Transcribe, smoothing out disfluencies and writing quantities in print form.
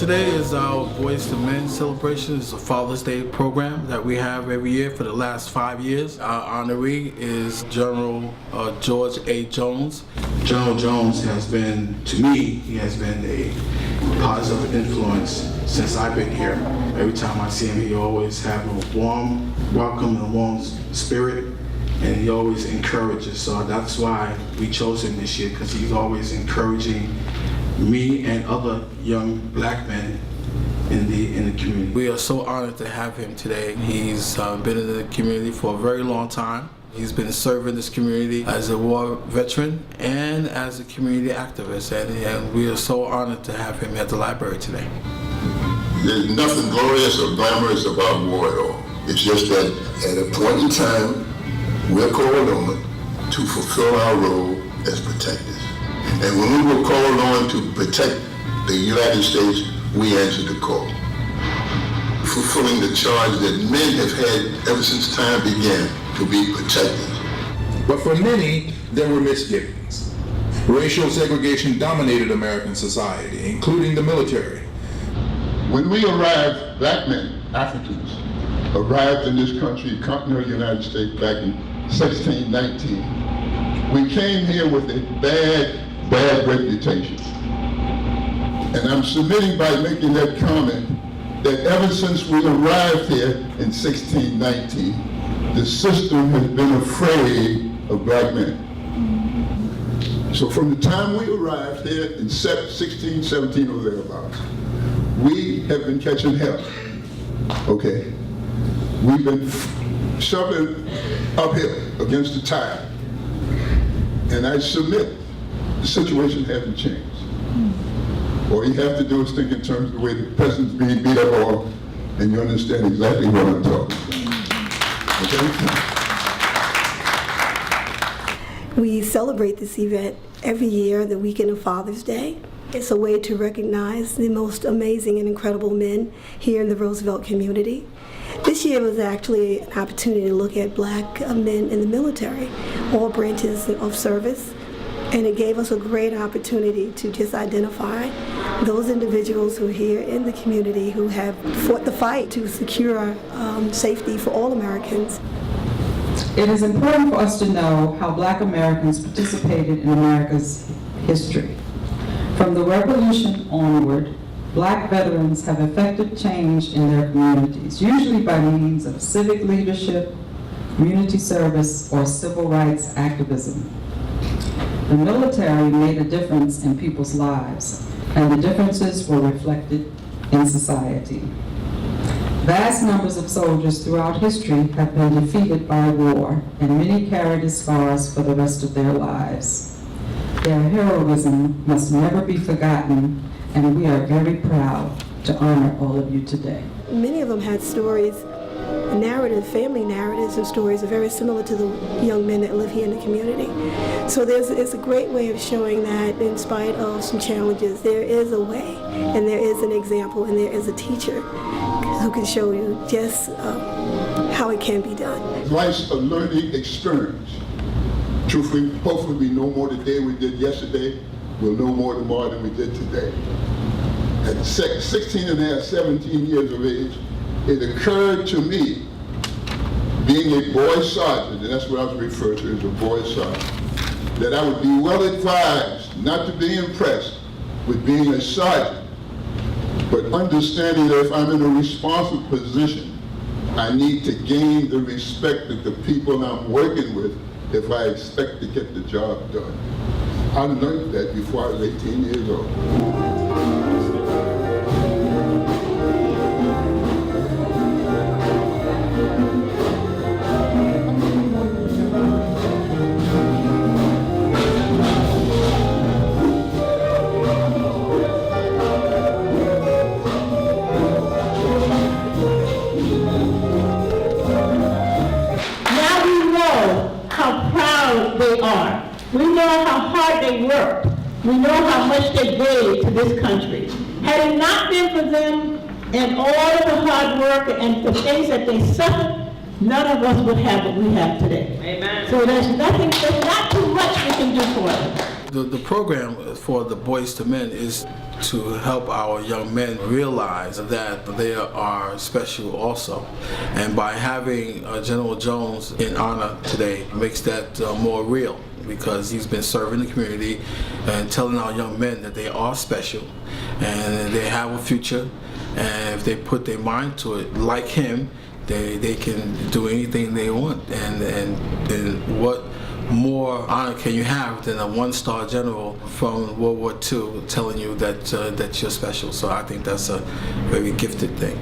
Today is our Boyz to Men celebration. It's a Father's Day program that we have every year for the last 5 years. Our honoree is General George A. Jones. General Jones has been, to me, he has been a positive influence since I've been here. Every time I see him, he always have a warm welcome and a warm spirit, and he always encourages. So that's why we chose him this year, because he's always encouraging me and other young black men in the community. We are so honored to have him today. He's been in the community for a very long time. He's been serving this community as a war veteran and as a community activist, and we are so honored to have him at the library today. There's nothing glorious or glamorous about war at all. It's just that at a point in time, we're called on to fulfill our role as protectors. And when we were called on to protect the United States, we answered the call, fulfilling the charge that men have had ever since time began, to be protectors. But for many, there were misgivings. Racial segregation dominated American society, including the military. When we arrived, black men, Africans, arrived in this country, continental United States, back in 1619, we came here with a bad reputation. And I'm submitting by making that comment that ever since we arrived here in 1619, the system has been afraid of black men. So from the time we arrived here in 16, 17 or thereabouts, we have been catching hell, okay? We've been shoving uphill against the tide. And I submit, the situation hasn't changed. All you have to do is think in terms of the way the president's being beat up on, and you understand exactly what I'm talking about. Okay? We celebrate this event every year, the weekend of Father's Day. It's a way to recognize the most amazing and incredible men here in the Roosevelt community. This year was actually an opportunity to look at black men in the military, all branches of service, and it gave us a great opportunity to just identify those individuals who are here in the community who have fought the fight to secure safety for all Americans. It is important for us to know how black Americans participated in America's history. From the Revolution onward, black veterans have effected change in their communities, usually by means of civic leadership, community service, or civil rights activism. The military made a difference in people's lives, and the differences were reflected in society. Vast numbers of soldiers throughout history have been defeated by war, and many carried the scars for the rest of their lives. Their heroism must never be forgotten, and we are very proud to honor all of you today. Many of them had stories, family narratives and stories are very similar to the young men that live here in the community. So it's a great way of showing that in spite of some challenges, there is a way, and there is an example, and there is a teacher who can show you just how it can be done. Life's a learning experience. Truthfully, hopefully we know more today than we did yesterday. We'll know more tomorrow than we did today. At 16 and a half, 17 years of age, it occurred to me, being a boy sergeant, and that's what I was referred to as a boy sergeant, that I would be well advised not to be impressed with being a sergeant, but understanding that if I'm in a responsible position, I need to gain the respect of the people I'm working with if I expect to get the job done. I learned that before I was 18 years old. They are. We know how hard they worked. We know how much they gave to this country. Had it not been for them and all of the hard work and the things that they suffered, none of us would have what we have today. Amen. So there's not too much we can do for them. The program for the Boys to Men is to help our young men realize that they are special also. And by having General Jones in honor today makes that more real, because he's been serving the community and telling our young men that they are special and they have a future, and if they put their mind to it, like him, they can do anything they want. And what more honor can you have than a one-star general from World War II telling you that you're special? So I think that's a very gifted thing.